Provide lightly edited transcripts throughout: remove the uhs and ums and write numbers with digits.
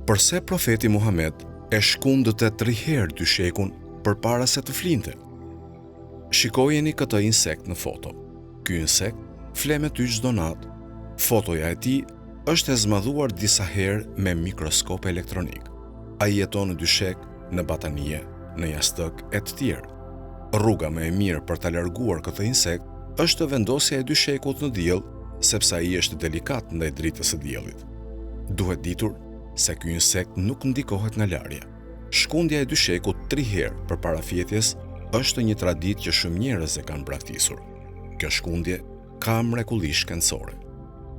Përse profeti Muhammed e shkundëte 3 herë dyshekun përpara se të flinte? Shikojeni këtë insekt në foto. Ky insekt fle me ty çdo natë. Fotoja e tij është e zmadhuar disa herë me mikroskop elektronik. Ai jeton në dyshek, në batanie, në jastëk e të tjerë. Rruga më e mirë për ta larguar këtë insekt është vendosja e dyshekut në diell, sepse ai është delikat ndaj dritës së diellit. Duhet ditur se ky insekt nuk ndikohet nga larja. Shkundja e dyshekut 3 herë përpara fjetjes është një traditë që shumë njerëz e kanë braktisur. Kjo shkundje ka mrekulli shkencore.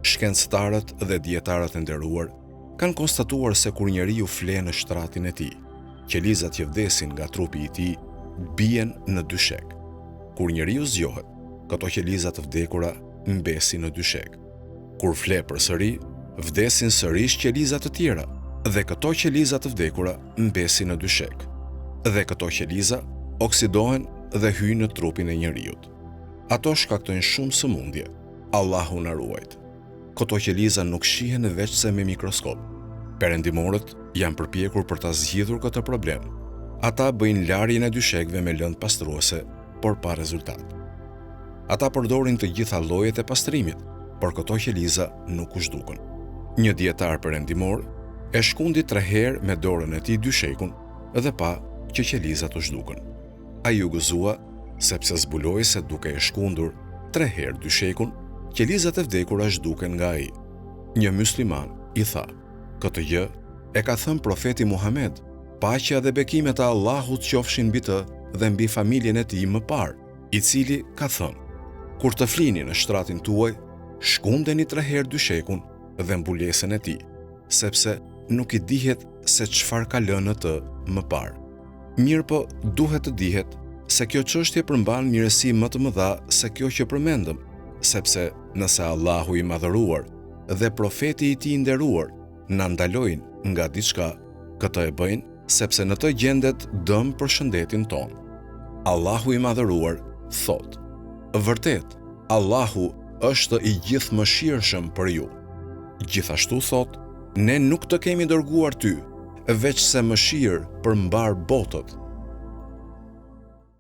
Shkencëtarët dhe dietarët e nderuar kanë konstatuar se kur njeriu fle në shtratin e tij, qelizat që vdesin nga trupi i tij bien në dyshek. Kur njeriu zgjohet, këto qeliza të vdekura mbesin në dyshek. Kur fle përsëri, vdesin sërish qeliza të tjera dhe këto qeliza të vdekura mbesin në dyshek. Dhe këto qeliza oksidohen dhe hyjnë në trupin e njeriut. Ato shkaktojnë shumë sëmundje. Allahu na ruajt. Këto qeliza nuk shihen veç se me mikroskop. Perëndimorët janë përpjekur për ta zgjidhur këtë problem. Ata bëjnë larjen e dyshekëve me lëndë pastruese, por pa rezultat. Ata përdorin të gjitha llojet e pastrimit, por këto qeliza nuk u zhdukën. Një dietar perëndimor e shkundi 3 herë me dorën e tij dyshekun dhe pa që qelizat u zhdukën. Ai u gëzua sepse zbuloi se duke e shkundur 3 herë dyshekun, qelizat e vdekura zhduken nga ai. Një musliman i tha: "Këtë gjë e ka thënë profeti Muhammed, paqja dhe bekimet e Allahut qofshin mbi të dhe mbi familjen e tij më parë, i cili ka thënë: Kur të flini në shtratin tuaj, shkundeni 3 herë dyshekun dhe mbulesën e tij, sepse nuk i dihet se çfarë ka lënë në të më parë. Mirë po, duhet të dihet se kjo çështje përmban mirësi më të mëdha se kjo që përmendëm, sepse nëse Allahu i madhëruar dhe profeti i tij nderuar na ndalojnë nga diçka, këtë e bëjnë sepse në të gjendet dëm për shëndetin ton. Allahu i madhëruar thot: Vërtet, Allahu është i gjithëmëshirshëm për ju. Gjithashtu thot: Ne nuk të kemi dërguar ty, veç se mëshirë për mbar botët.